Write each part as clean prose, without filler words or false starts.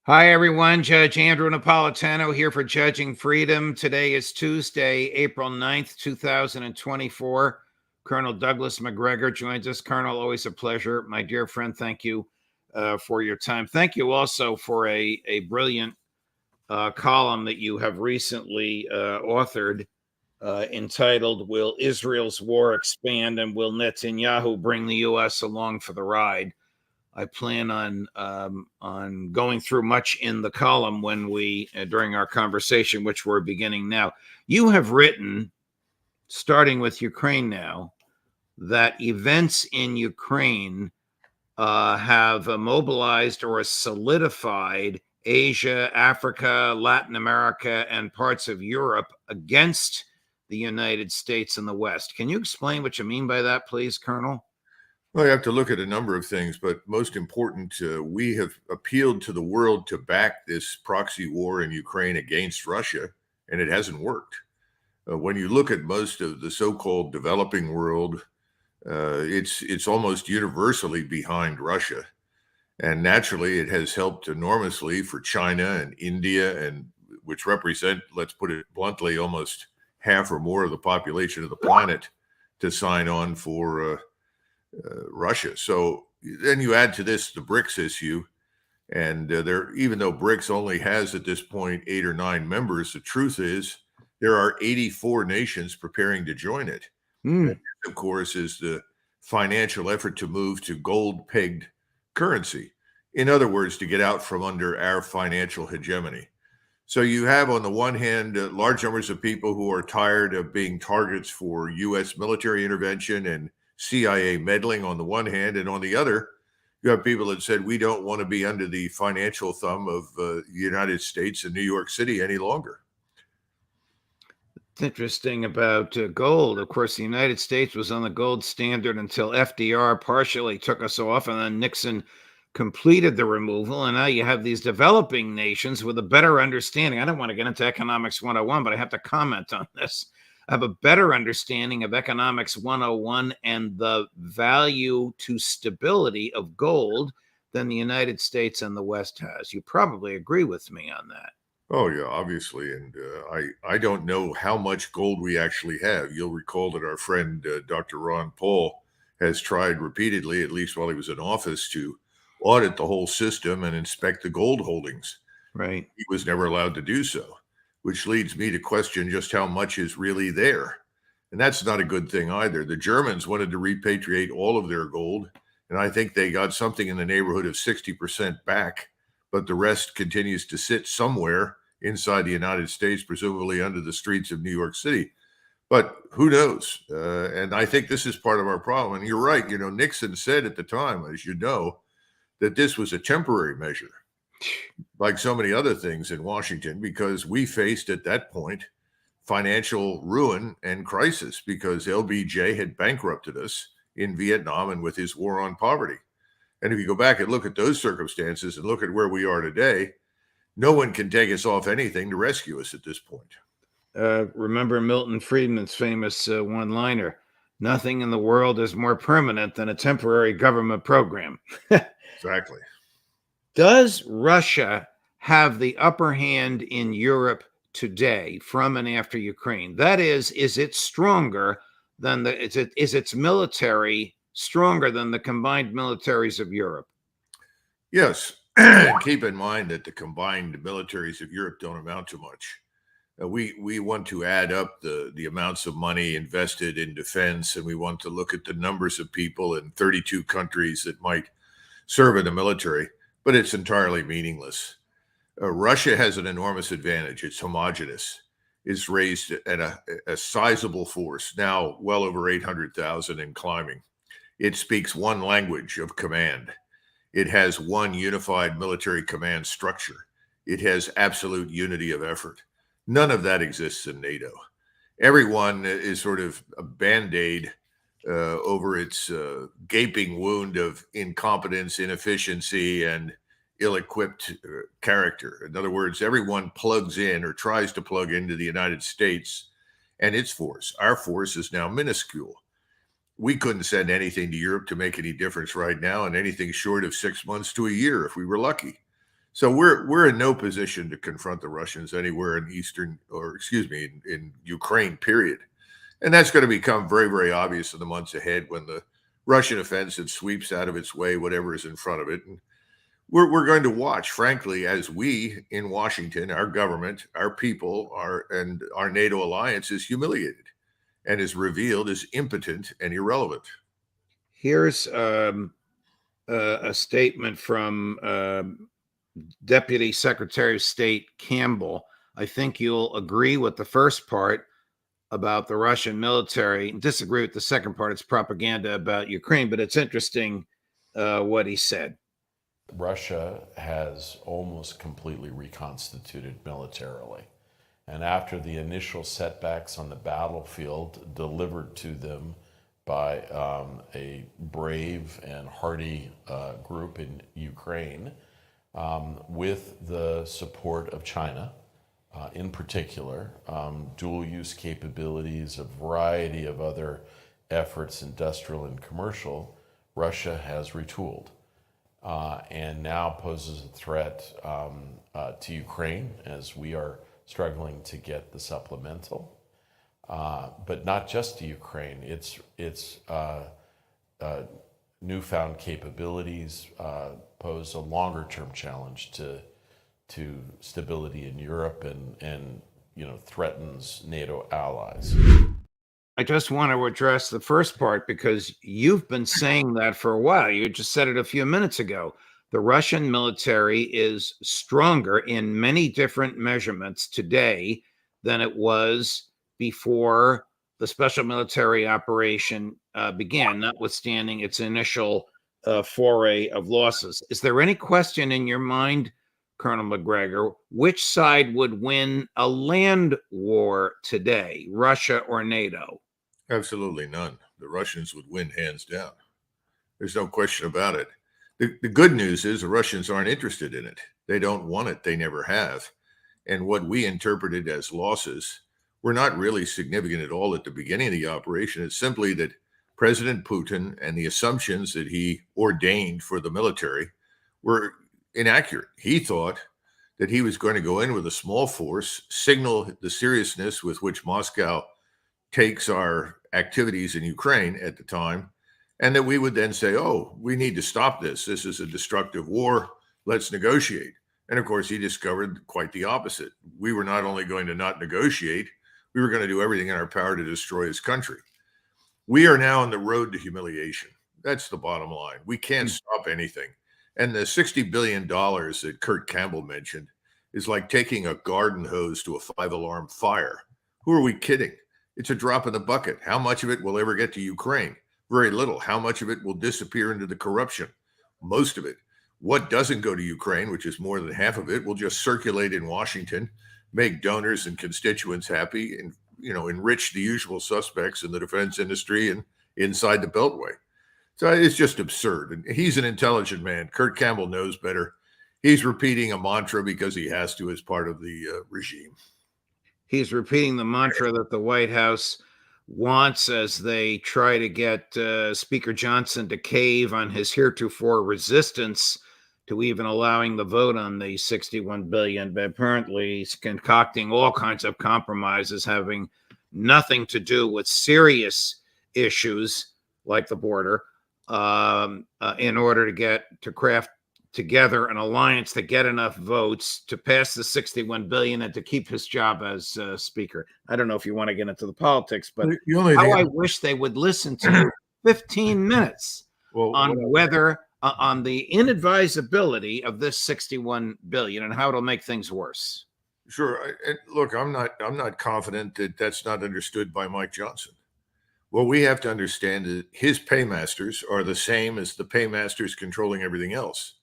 Hi, everyone. Judge Andrew Napolitano here for Judging Freedom. Today is Tuesday, April 9th, 2024. Colonel Douglas Macgregor joins us. Colonel, always a pleasure. My dear friend, thank you for your time. Thank you also for a brilliant column that you have recently authored entitled, Will Israel's War Expand and Will Netanyahu Bring the U.S. Along for the Ride? I plan on going through much in the column when we during our conversation, which we're beginning now. You have written, starting with Ukraine now, that events in Ukraine have mobilized or solidified Asia, Africa, Latin America, and parts of Europe against the United States and the West. Can you explain what you mean by that, please, Colonel? Well, you have to look at a number of things, but most important, we have appealed to the world to back this proxy war in Ukraine against Russia, and it hasn't worked. When you look at most of the so-called developing world, it's almost universally behind Russia. And naturally, it has helped enormously for China and India, and which represent, let's put it bluntly, almost half or more of the population of the planet, to sign on for Russia. So then you add to this the BRICS issue, and even though BRICS only has at this point 8 or 9 members, the truth is there are 84 nations preparing to join it. And this, of course, is the financial effort to move to gold-pegged currency. In other words, to get out from under our financial hegemony. So you have, on the one hand, large numbers of people who are tired of being targets for U.S. military intervention and CIA meddling on the one hand, and on the other, you have people that said, we don't want to be under the financial thumb of the United States and New York City any longer. It's interesting about gold. Of course, the United States was on the gold standard until FDR partially took us off, and then Nixon completed the removal. And now you have these developing nations with a better understanding. I don't want to get into Economics 101, but I have to comment on this. Have a better understanding of Economics 101 and the value to stability of gold than the United States and the West has. You probably agree with me on that. Oh, yeah, obviously. And I don't know how much gold we actually have. You'll recall that our friend, Dr. Ron Paul, has tried repeatedly, at least while he was in office, to audit the whole system and inspect the gold holdings. Right. He was never allowed to do so, which leads me to question just how much is really there. And that's not a good thing either. The Germans wanted to repatriate all of their gold, and I think they got something in the neighborhood of 60% back, but the rest continues to sit somewhere inside the United States, presumably under the streets of New York City. But who knows? And I think this is part of our problem. And you're right. You know, Nixon said at the time, as you know, that this was a temporary measure, like so many other things in Washington, because we faced at that point financial ruin and crisis because LBJ had bankrupted us in Vietnam and with his war on poverty. And if you go back and look at those circumstances and look at where we are today, no one can take us off anything to rescue us at this point. Remember Milton Friedman's famous one-liner, nothing in the world is more permanent than a temporary government program. Exactly. Does Russia have the upper hand in Europe today from and after Ukraine? That is it stronger than is its military stronger than the combined militaries of Europe? Yes. Keep in mind that the combined militaries of Europe don't amount to much. We want to add up the amounts of money invested in defense, and we want to look at the numbers of people in 32 countries that might serve in the military, but it's entirely meaningless. Russia has an enormous advantage. It's homogenous. It's raised at a sizable force, now well over 800,000 and climbing. It speaks one language of command. It has one unified military command structure. It has absolute unity of effort. None of that exists in NATO. Everyone is sort of a Band-Aid over its gaping wound of incompetence, inefficiency, and ill-equipped character. In other words, everyone plugs in or tries to plug into the United States and its force. Our force is now minuscule. We couldn't send anything to Europe to make any difference right now, and anything short of 6 months to a year if we were lucky. So we're in no position to confront the Russians anywhere in in Ukraine, period. And that's going to become very, very obvious in the months ahead when the Russian offensive sweeps out of its way whatever is in front of it. And we're going to watch, frankly, as we in Washington, our government, our people, our NATO alliance is humiliated and is revealed as impotent and irrelevant. Here's a statement from Deputy Secretary of State Campbell. I think you'll agree with the first part about the Russian military, disagree with the second part. It's propaganda about Ukraine, but it's interesting what he said. Russia has almost completely reconstituted militarily. And after the initial setbacks on the battlefield delivered to them by a brave and hardy group in Ukraine, with the support of China, in particular, dual use capabilities, a variety of other efforts, industrial and commercial, Russia has retooled. And now poses a threat to Ukraine as we are struggling to get the supplemental, but not just to Ukraine. Its newfound capabilities pose a longer-term challenge to stability in Europe and threatens NATO allies. I just want to address the first part because you've been saying that for a while. You just said it a few minutes ago. The Russian military is stronger in many different measurements today than it was before the special military operation began, notwithstanding its initial foray of losses. Is there any question in your mind, Colonel Macgregor, which side would win a land war today, Russia or NATO? Absolutely none. The Russians would win hands down. There's no question about it. The good news is the Russians aren't interested in it. They don't want it. They never have. And what we interpreted as losses were not really significant at all at the beginning of the operation. It's simply that President Putin and the assumptions that he ordained for the military were inaccurate. He thought that he was going to go in with a small force, signal the seriousness with which Moscow takes our activities in Ukraine at the time, and that we would then say, oh, we need to stop this. This is a destructive war. Let's negotiate. And of course, he discovered quite the opposite. We were not only going to not negotiate, we were going to do everything in our power to destroy his country. We are now on the road to humiliation. That's the bottom line. We can't stop anything. And the $60 billion that Kurt Campbell mentioned is like taking a garden hose to a 5-alarm fire. Who are we kidding? It's a drop in the bucket. How much of it will ever get to Ukraine? Very little. How much of it will disappear into the corruption? Most of it. What doesn't go to Ukraine, which is more than half of it, will just circulate in Washington, make donors and constituents happy, and enrich the usual suspects in the defense industry and inside the Beltway. So it's just absurd. And he's an intelligent man. Kurt Campbell knows better. He's repeating a mantra because he has to as part of the regime. He's repeating the mantra that the White House wants as they try to get Speaker Johnson to cave on his heretofore resistance to even allowing the vote on the $61 billion. But apparently he's concocting all kinds of compromises having nothing to do with serious issues like the border in order to craft together an alliance to get enough votes to pass the $61 billion and to keep his job as speaker. I don't know if you want to get into the politics, but I wish they would listen to 15 minutes on the inadvisability of this $61 billion and how it'll make things worse. Sure. And look, I'm not confident that that's not understood by Mike Johnson. What we have to understand is his paymasters are the same as the paymasters controlling everything else.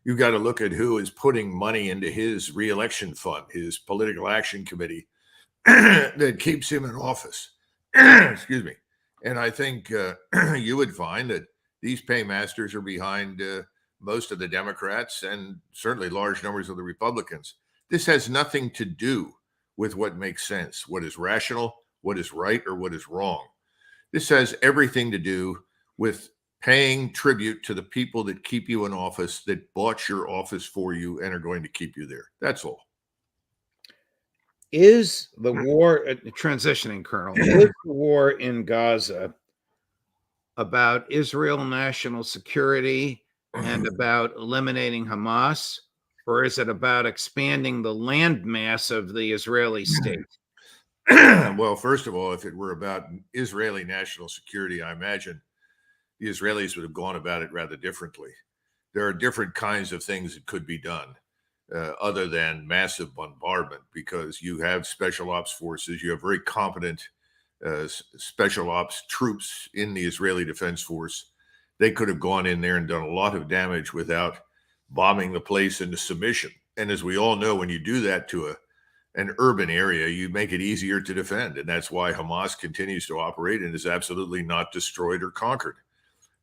You've got to look at who is putting money into his reelection fund, his political action committee that keeps him in office. Excuse me. And I think you would find that these paymasters are behind most of the Democrats and certainly large numbers of the Republicans. This has nothing to do with what makes sense, what is rational, what is right, or what is wrong. This has everything to do with paying tribute to the people that keep you in office, that bought your office for you and are going to keep you there. That's all. Is the war, transitioning, Colonel, is the war in Gaza about Israel national security and about eliminating Hamas, or is it about expanding the landmass of the Israeli state? Well, first of all, if it were about Israeli national security, I imagine the Israelis would have gone about it rather differently. There are different kinds of things that could be done other than massive bombardment, because you have special ops forces, you have very competent special ops troops in the Israeli Defense Force. They could have gone in there and done a lot of damage without bombing the place into submission. And as we all know, when you do that to an urban area, you make it easier to defend. And that's why Hamas continues to operate and is absolutely not destroyed or conquered.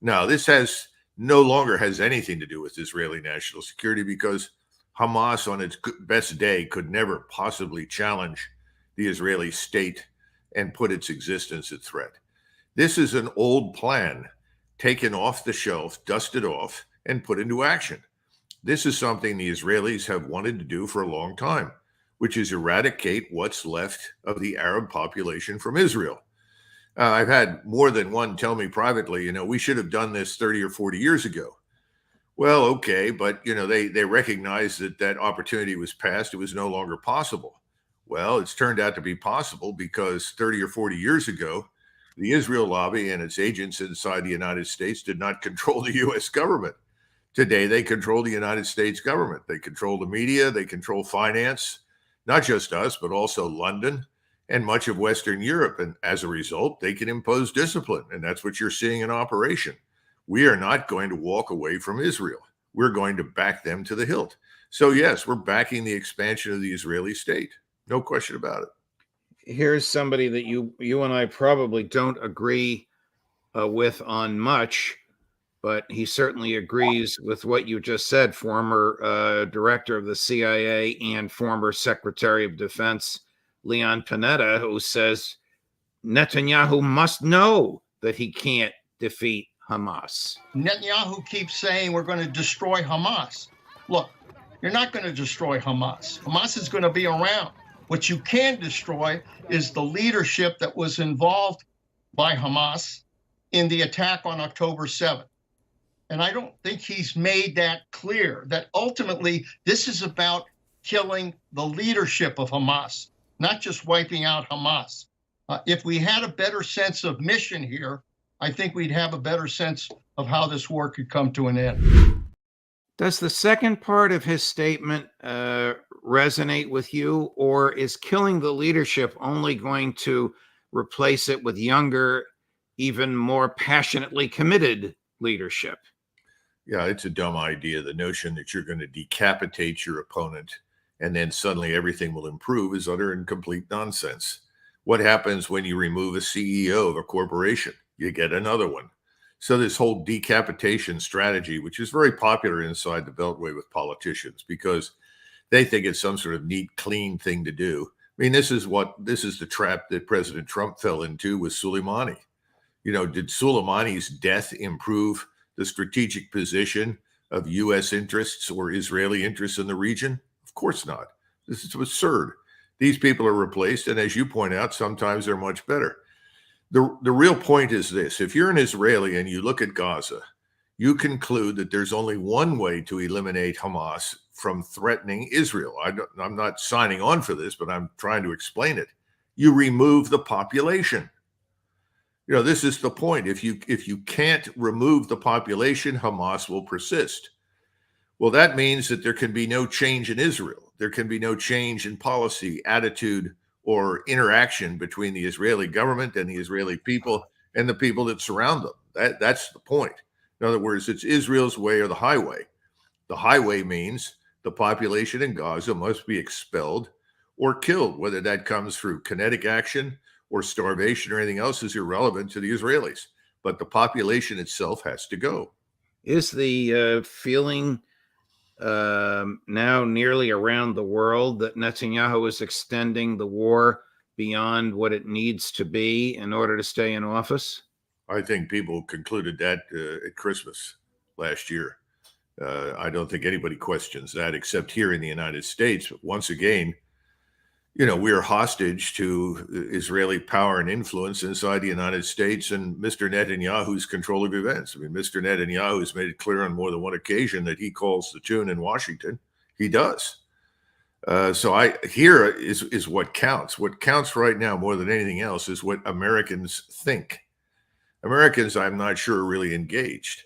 Now, this no longer has anything to do with Israeli national security, because Hamas on its best day could never possibly challenge the Israeli state and put its existence at threat. This is an old plan taken off the shelf, dusted off, and put into action. This is something the Israelis have wanted to do for a long time, which is eradicate what's left of the Arab population from Israel. I've had more than one tell me privately, we should have done this 30 or 40 years ago. Well, okay, but they recognized that opportunity was past. It was no longer possible. Well, it's turned out to be possible because 30 or 40 years ago, the Israel lobby and its agents inside the United States did not control the U.S. government. Today, they control the United States government. They control the media. They control finance, not just us, but also London and much of Western Europe. And as a result, they can impose discipline. And that's what you're seeing in operation. We are not going to walk away from Israel. We're going to back them to the hilt. So, yes, we're backing the expansion of the Israeli state. No question about it. Here's somebody that you and I probably don't agree with on much, but he certainly agrees with what you just said, former director of the CIA and former Secretary of Defense Leon Panetta, who says Netanyahu must know that he can't defeat Hamas. Netanyahu keeps saying we're going to destroy Hamas. Look, you're not going to destroy Hamas. Hamas is going to be around. What you can destroy is the leadership that was involved by Hamas in the attack on October 7th. And I don't think he's made that clear, that ultimately this is about killing the leadership of Hamas, not just wiping out Hamas. If we had a better sense of mission here, I think we'd have a better sense of how this war could come to an end. Does the second part of his statement resonate with you, or is killing the leadership only going to replace it with younger, even more passionately committed leadership? Yeah, it's a dumb idea. The notion that you're going to decapitate your opponent and then suddenly everything will improve is utter and complete nonsense. What happens when you remove a CEO of a corporation? You get another one. So this whole decapitation strategy, which is very popular inside the Beltway with politicians because they think it's some sort of neat, clean thing to do. I mean, this is the trap that President Trump fell into with Soleimani. Did Soleimani's death improve the strategic position of U.S. interests or Israeli interests in the region? Of course not. This is absurd. These people are replaced, and as you point out, sometimes they're much better. The real point is this. If you're an Israeli and you look at Gaza, you conclude that there's only one way to eliminate Hamas from threatening Israel. I'm not signing on for this, but I'm trying to explain it. You remove the population. This is the point. If you can't remove the population, Hamas will persist. Well, that means that there can be no change in Israel. There can be no change in policy, attitude, or interaction between the Israeli government and the Israeli people and the people that surround them. That's the point. In other words, it's Israel's way or the highway. The highway means the population in Gaza must be expelled or killed. Whether that comes through kinetic action or starvation or anything else is irrelevant to the Israelis. But the population itself has to go. Is the feeling now nearly around the world that Netanyahu is extending the war beyond what it needs to be in order to stay in office? I think people concluded that at Christmas last year. I don't think anybody questions that except here in the United States. But once again, we are hostage to Israeli power and influence inside the United States and Mr. Netanyahu's control of events. I mean, Mr. Netanyahu has made it clear on more than one occasion that he calls the tune in Washington. He does. So here is what counts. What counts right now more than anything else is what Americans think. Americans, I'm not sure, are really engaged.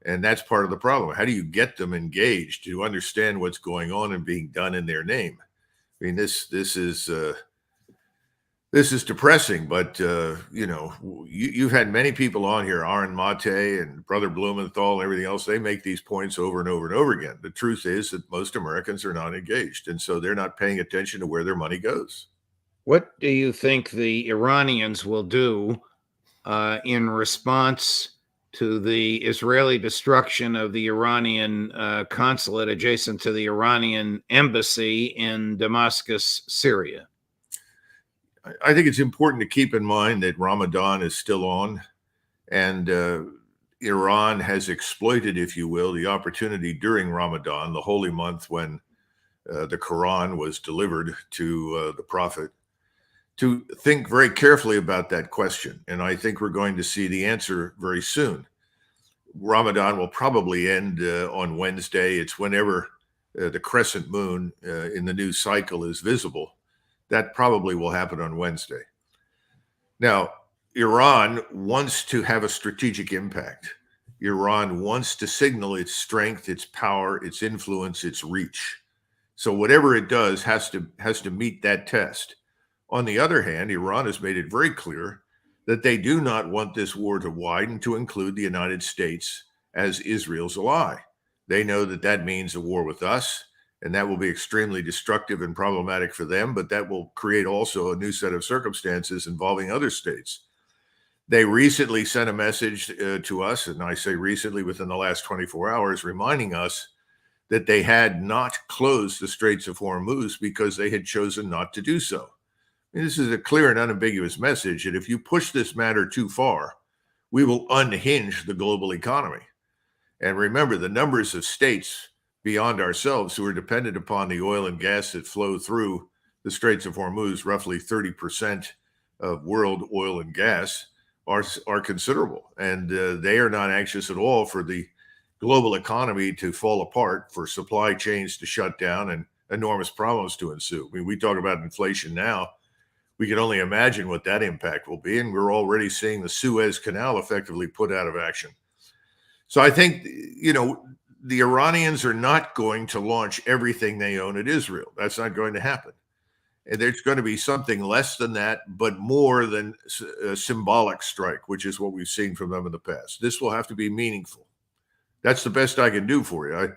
And that's part of the problem. How do you get them engaged to understand what's going on and being done in their name? I mean, this is depressing, but you've had many people on here, Aaron Mate and Brother Blumenthal and everything else. They make these points over and over and over again. The truth is that most Americans are not engaged, and so they're not paying attention to where their money goes. What do you think the Iranians will do in response to the Israeli destruction of the Iranian consulate adjacent to the Iranian embassy in Damascus, Syria? I think it's important to keep in mind that Ramadan is still on, and Iran has exploited, if you will, the opportunity during Ramadan, the holy month when the Quran was delivered to the Prophet, to think very carefully about that question. And I think we're going to see the answer very soon. Ramadan will probably end on Wednesday. It's whenever the crescent moon in the new cycle is visible. That probably will happen on Wednesday. Now, Iran wants to have a strategic impact. Iran wants to signal its strength, its power, its influence, its reach. So whatever it does has to meet that test. On the other hand, Iran has made it very clear that they do not want this war to widen to include the United States as Israel's ally. They know that that means a war with us, and that will be extremely destructive and problematic for them, but that will create also a new set of circumstances involving other states. They recently sent a message to us, and I say recently within the last 24 hours, reminding us that they had not closed the Straits of Hormuz because they had chosen not to do so. And this is a clear and unambiguous message that if you push this matter too far, we will unhinge the global economy. And remember, the numbers of states beyond ourselves who are dependent upon the oil and gas that flow through the Straits of Hormuz, roughly 30% of world oil and gas, are considerable. And they are not anxious at all for the global economy to fall apart, for supply chains to shut down and enormous problems to ensue. I mean, we talk about inflation now. We can only imagine what that impact will be. And we're already seeing the Suez Canal effectively put out of action. So I think, the Iranians are not going to launch everything they own at Israel. That's not going to happen. And there's going to be something less than that, but more than a symbolic strike, which is what we've seen from them in the past. This will have to be meaningful. That's the best I can do for you.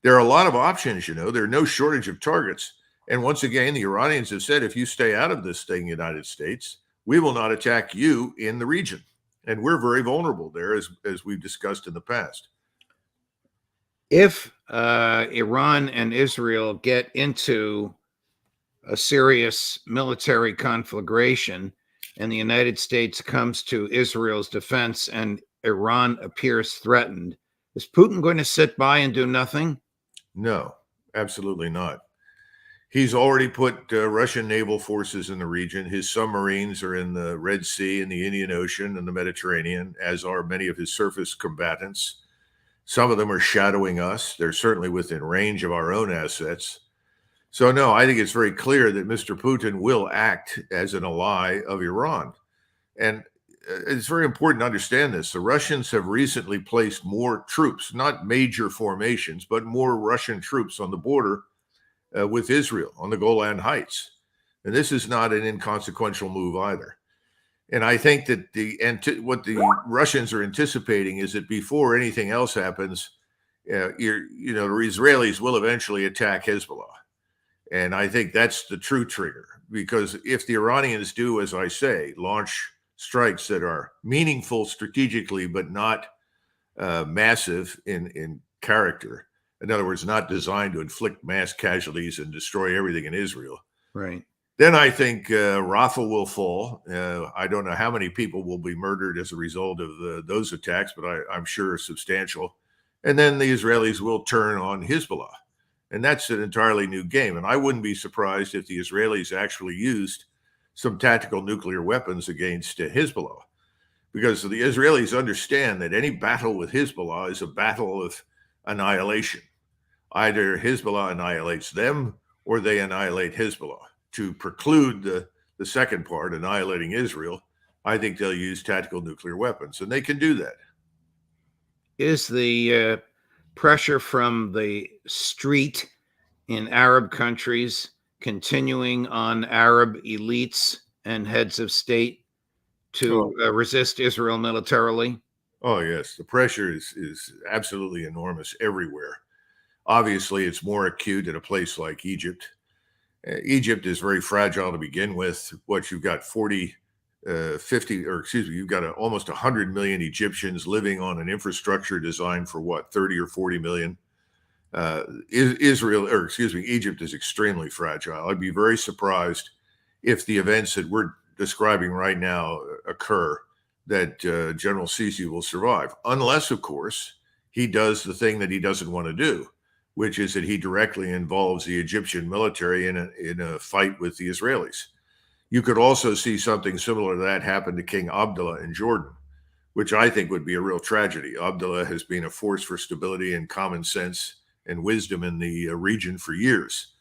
There are a lot of options, there are no shortage of targets. And once again, the Iranians have said, if you stay out of this thing, United States, we will not attack you in the region. And we're very vulnerable there, as we've discussed in the past. If Iran and Israel get into a serious military conflagration and the United States comes to Israel's defense and Iran appears threatened, is Putin going to sit by and do nothing? No, absolutely not. He's already put Russian naval forces in the region. His submarines are in the Red Sea and the Indian Ocean and the Mediterranean, as are many of his surface combatants. Some of them are shadowing us. They're certainly within range of our own assets. So, no, I think it's very clear that Mr. Putin will act as an ally of Iran. And it's very important to understand this. The Russians have recently placed more troops, not major formations, but more Russian troops on the border with Israel on the Golan Heights. And this is not an inconsequential move either. And I think that what the Russians are anticipating is that before anything else happens, the Israelis will eventually attack Hezbollah. And I think that's the true trigger, because if the Iranians do, as I say, launch strikes that are meaningful strategically, but not massive in character, in other words, not designed to inflict mass casualties and destroy everything in Israel, right, Then I think Rafah will fall. I don't know how many people will be murdered as a result of those attacks, but I'm sure substantial. And then the Israelis will turn on Hezbollah. And that's an entirely new game. And I wouldn't be surprised if the Israelis actually used some tactical nuclear weapons against Hezbollah, because the Israelis understand that any battle with Hezbollah is a battle of annihilation. Either Hezbollah annihilates them or they annihilate Hezbollah. To preclude the second part, annihilating Israel, I think they'll use tactical nuclear weapons, and they can do that. Is the pressure from the street in Arab countries continuing on Arab elites and heads of state to resist Israel militarily? Oh, yes. The pressure is absolutely enormous everywhere. Obviously, it's more acute in a place like Egypt. Egypt is very fragile to begin with. You've got you've got almost 100 million Egyptians living on an infrastructure designed for 30 or 40 million. Egypt is extremely fragile. I'd be very surprised if the events that we're describing right now occur, that General Sisi will survive, unless, of course, he does the thing that he doesn't want to do, which is that he directly involves the Egyptian military in a fight with the Israelis. You could also see something similar to that happen to King Abdullah in Jordan, which I think would be a real tragedy. Abdullah has been a force for stability and common sense and wisdom in the region for years,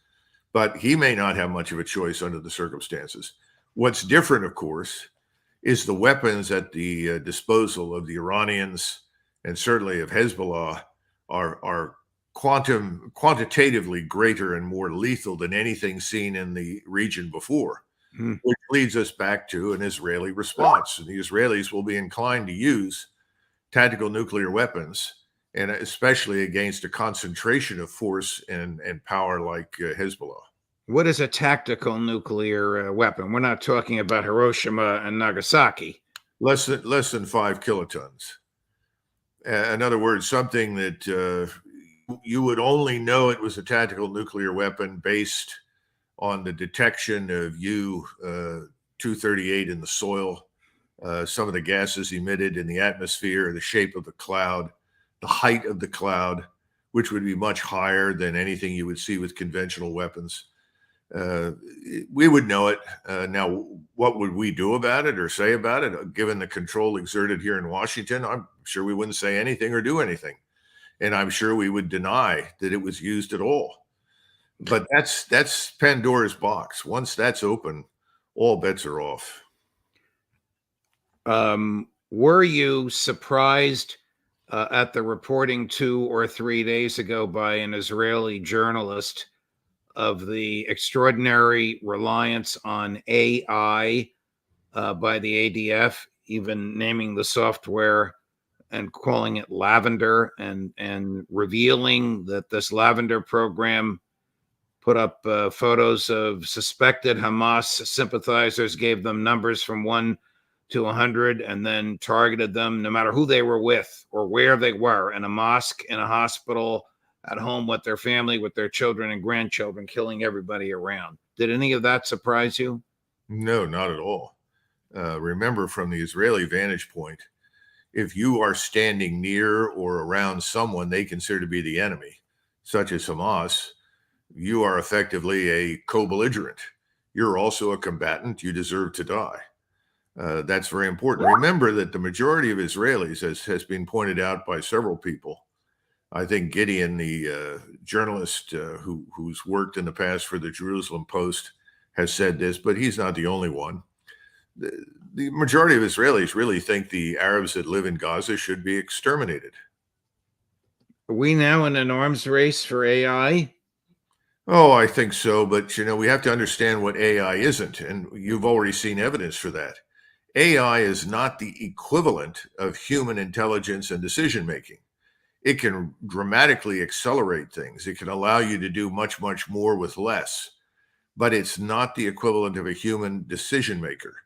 but he may not have much of a choice under the circumstances. What's different, of course, is the weapons at the disposal of the Iranians and certainly of Hezbollah are quantitatively greater and more lethal than anything seen in the region before, which leads us back to an Israeli response. And the Israelis will be inclined to use tactical nuclear weapons, and especially against a concentration of force and power like Hezbollah. What is a tactical nuclear weapon? We're not talking about Hiroshima and Nagasaki. Less than 5 kilotons. In other words, something that you would only know it was a tactical nuclear weapon based on the detection of U-238 in the soil, some of the gases emitted in the atmosphere, the shape of the cloud, the height of the cloud, which would be much higher than anything you would see with conventional weapons. We would know it. Now, what would we do about it or say about it? Given the control exerted here in Washington, I'm sure we wouldn't say anything or do anything. And I'm sure we would deny that it was used at all. But that's Pandora's box. Once that's open, all bets are off. Were you surprised at the reporting 2 or 3 days ago by an Israeli journalist of the extraordinary reliance on AI by the ADF, even naming the software and calling it Lavender, and revealing that this Lavender program put up photos of suspected Hamas sympathizers, gave them numbers from 1 to 100, and then targeted them no matter who they were with or where they were, in a mosque, in a hospital, at home with their family, with their children and grandchildren, killing everybody around. Did any of that surprise you? No, not at all. Remember, from the Israeli vantage point, if you are standing near or around someone they consider to be the enemy, such as Hamas, you are effectively a co-belligerent. You're also a combatant. You deserve to die. That's very important. Remember that the majority of Israelis, as has been pointed out by several people, I think Gideon, the journalist who's worked in the past for the Jerusalem Post, has said this, but he's not the only one. The majority of Israelis really think the Arabs that live in Gaza should be exterminated. Are we now in an arms race for AI? Oh, I think so. But, we have to understand what AI isn't. And you've already seen evidence for that. AI is not the equivalent of human intelligence and decision-making. It can dramatically accelerate things. It can allow you to do much, much more with less. But it's not the equivalent of a human decision maker.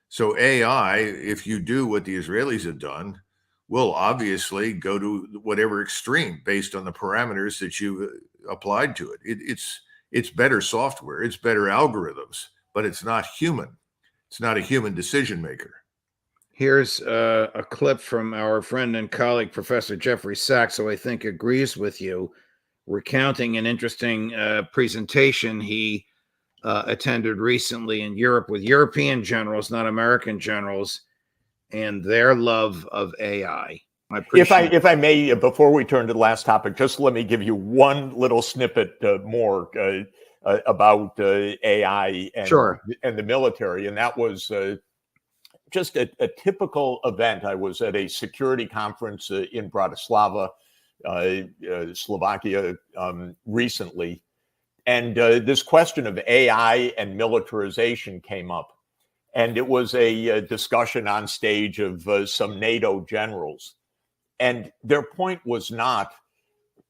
So AI, if you do what the Israelis have done, will obviously go to whatever extreme based on the parameters that you applied to it. It's better software. It's better algorithms. but it's not human. It's not a human decision maker. Here's a clip from our friend and colleague, Professor Jeffrey Saxs, who I think agrees with you, recounting an interesting presentation he attended recently in Europe with European generals, not American generals, and their love of AI. If I may, before we turn to the last topic, just let me give you one little snippet more about AI and the military, and that was just a typical event. I was at a security conference in Bratislava, Slovakia, recently, and this question of AI and militarization came up, and it was a discussion on stage of some NATO generals. And their point was not,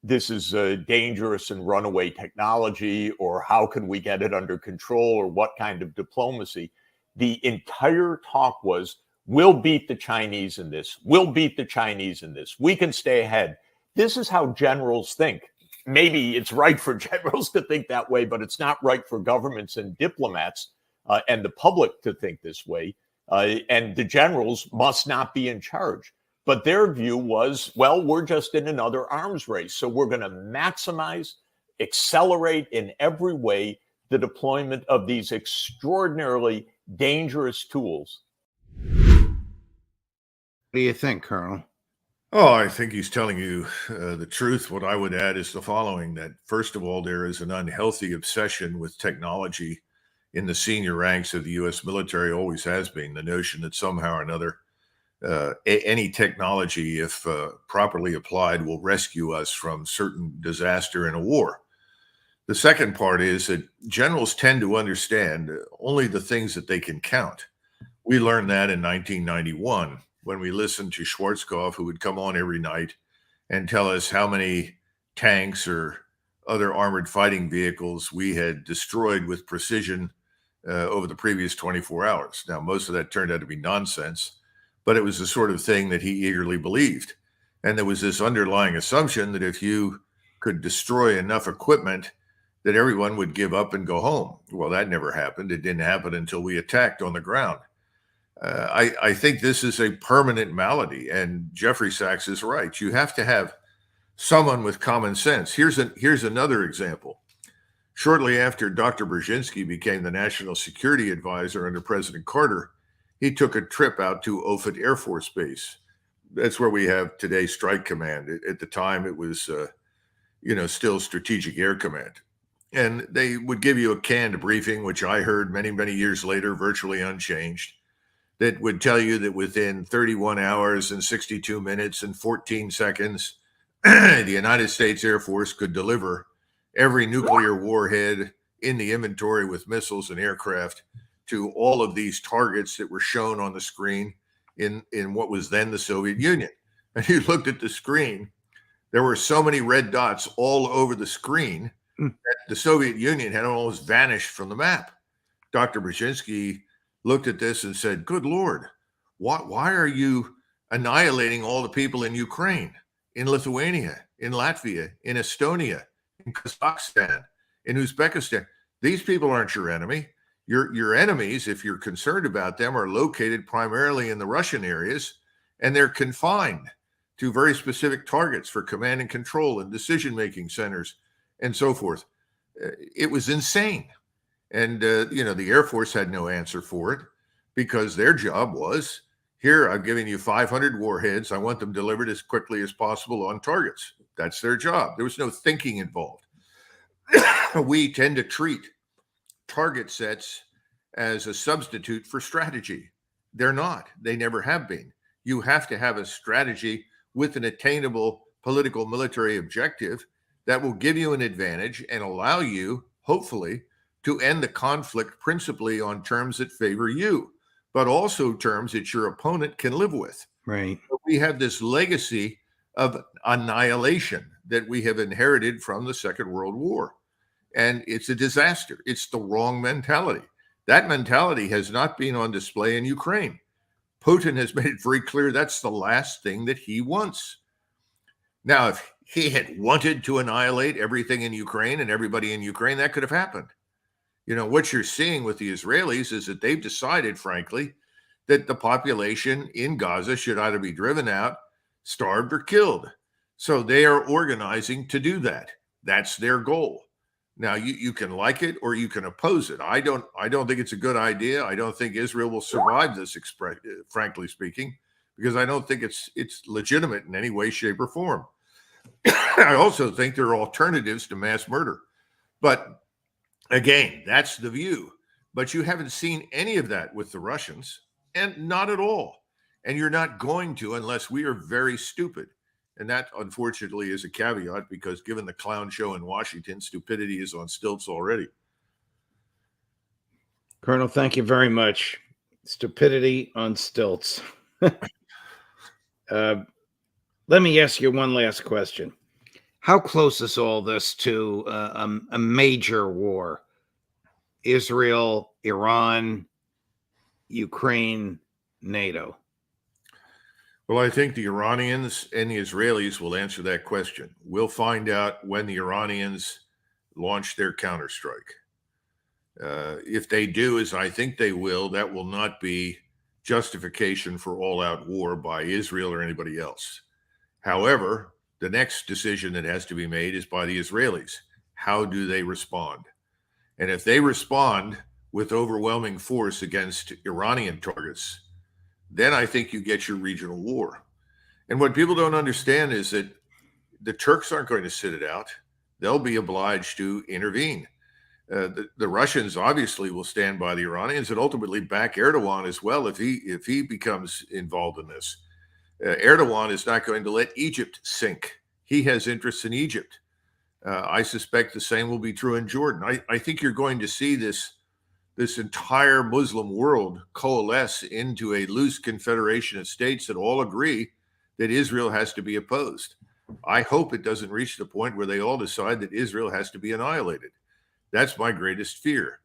this is dangerous and runaway technology, or how can we get it under control, or what kind of diplomacy. The entire talk was, we'll beat the Chinese in this. We'll beat the Chinese in this. We can stay ahead. This is how generals think. Maybe it's right for generals to think that way, but it's not right for governments and diplomats and the public to think this way. And the generals must not be in charge. But their view was, well, we're just in another arms race. So we're going to maximize, accelerate in every way the deployment of these extraordinarily dangerous tools. What do you think, Colonel? Oh, I think he's telling you the truth. What I would add is the following, that first of all, there is an unhealthy obsession with technology in the senior ranks of the U.S. military, always has been. The notion that somehow or another any technology, if properly applied, will rescue us from certain disaster in a war. The second part is that generals tend to understand only the things that they can count. We learned that in 1991 when we listened to Schwarzkopf, who would come on every night and tell us how many tanks or other armored fighting vehicles we had destroyed with precision over the previous 24 hours. Now, most of that turned out to be nonsense, but it was the sort of thing that he eagerly believed. And there was this underlying assumption that if you could destroy enough equipment, that everyone would give up and go home. Well, that never happened. It didn't happen until we attacked on the ground. I think this is a permanent malady, and Jeffrey Saxs is right. You have to have someone with common sense. Here's another example. Shortly after Dr. Brzezinski became the National Security Advisor under President Carter, he took a trip out to Offutt Air Force Base. That's where we have today Strike Command. At the time, it was, still Strategic Air Command. And they would give you a canned briefing, which I heard many, many years later, virtually unchanged, that would tell you that within 31 hours and 62 minutes and 14 seconds, the United States Air Force could deliver every nuclear warhead in the inventory with missiles and aircraft to all of these targets that were shown on the screen in what was then the Soviet Union. And you looked at the screen, there were so many red dots all over the screen that the Soviet Union had almost vanished from the map. Dr. Brzezinski looked at this and said, good Lord, why are you annihilating all the people in Ukraine, in Lithuania, in Latvia, in Estonia, in Kazakhstan, in Uzbekistan? These people aren't your enemy. Your enemies, if you're concerned about them, are located primarily in the Russian areas, and they're confined to very specific targets for command and control and decision-making centers and so forth. It was insane. And, the Air Force had no answer for it because their job was, here, I'm giving you 500 warheads. I want them delivered as quickly as possible on targets. That's their job. There was no thinking involved. We tend to treat target sets as a substitute for strategy. They're not. They never have been. You have to have a strategy with an attainable political military objective that will give you an advantage and allow you, hopefully, to end the conflict principally on terms that favor you, but also terms that your opponent can live with. Right. But we have this legacy of annihilation that we have inherited from the Second World War. And it's a disaster. It's the wrong mentality. That mentality has not been on display in Ukraine. Putin has made it very clear that's the last thing that he wants. Now, if he had wanted to annihilate everything in Ukraine and everybody in Ukraine, that could have happened. What you're seeing with the Israelis is that they've decided, frankly, that the population in Gaza should either be driven out, starved, or killed. So they are organizing to do that. That's their goal. Now, you can like it or you can oppose it. I don't think it's a good idea. I don't think Israel will survive this, frankly speaking, because I don't think it's legitimate in any way, shape, or form. I also think there are alternatives to mass murder. But again, that's the view. But you haven't seen any of that with the Russians, and not at all. And you're not going to unless we are very stupid. And that, unfortunately, is a caveat because given the clown show in Washington, stupidity is on stilts already. Colonel, thank you very much. Stupidity on stilts. Let me ask you one last question. How close is all this to a major war? Israel, Iran, Ukraine, NATO. Well, I think the Iranians and the Israelis will answer that question. We'll find out when the Iranians launch their counterstrike. If they do, as I think they will, that will not be justification for all-out war by Israel or anybody else. However, the next decision that has to be made is by the Israelis. How do they respond? And if they respond with overwhelming force against Iranian targets, then I think you get your regional war. And what people don't understand is that the Turks aren't going to sit it out. They'll be obliged to intervene. The Russians obviously will stand by the Iranians and ultimately back Erdogan as well if he becomes involved in this. Erdogan is not going to let Egypt sink. He has interests in Egypt. I suspect the same will be true in Jordan. I think you're going to see this entire Muslim world coalesce into a loose confederation of states that all agree that Israel has to be opposed. I hope it doesn't reach the point where they all decide that Israel has to be annihilated. That's my greatest fear.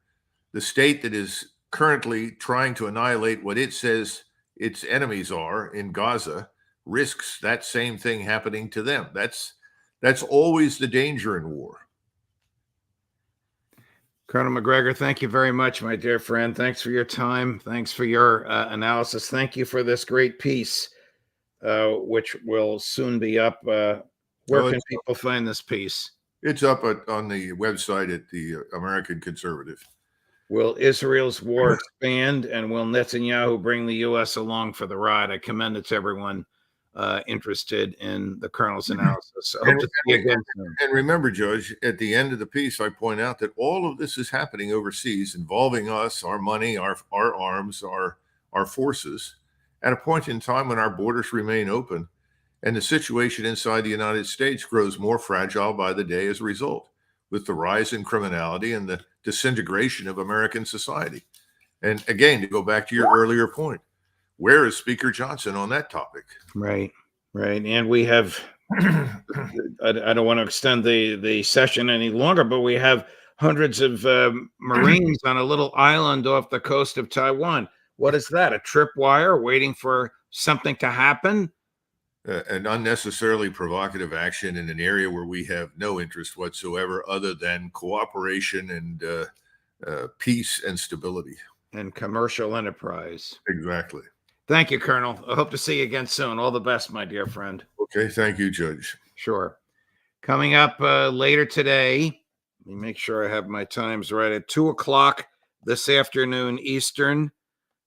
The state that is currently trying to annihilate what it says its enemies are in Gaza risks that same thing happening to them. That's always the danger in war. Colonel Macgregor, thank you very much, my dear friend. Thanks for your time. Thanks for your analysis. Thank you for this great piece, which will soon be up. Where can people find this piece? It's up on the website at the American Conservative. Will Israel's war expand, and will Netanyahu bring the U.S. along for the ride? I commend it to everyone interested in the Colonel's analysis. I hope to see you again soon. And remember, Judge, at the end of the piece, I point out that all of this is happening overseas, involving us, our money, our arms, our forces, at a point in time when our borders remain open, and the situation inside the United States grows more fragile by the day as a result, with the rise in criminality and the disintegration of American society. And again, to go back to your earlier point, where is Speaker Johnson on that topic? Right. And we have, I don't want to extend the session any longer, but we have hundreds of Marines on a little island off the coast of Taiwan. What is that? A tripwire waiting for something to happen? An unnecessarily provocative action in an area where we have no interest whatsoever other than cooperation and peace and stability. And commercial enterprise. Exactly. Thank you, Colonel. I hope to see you again soon. All the best, my dear friend. Okay. Thank you, Judge. Sure. Coming up later today, let me make sure I have my times right. At 2:00 this afternoon Eastern,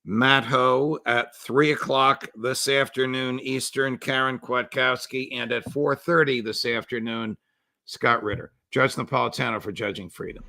Matt Ho. At 3:00 this afternoon Eastern, Karen Kwiatkowski. And at 4:30 this afternoon, Scott Ritter. Judge Napolitano for Judging Freedom.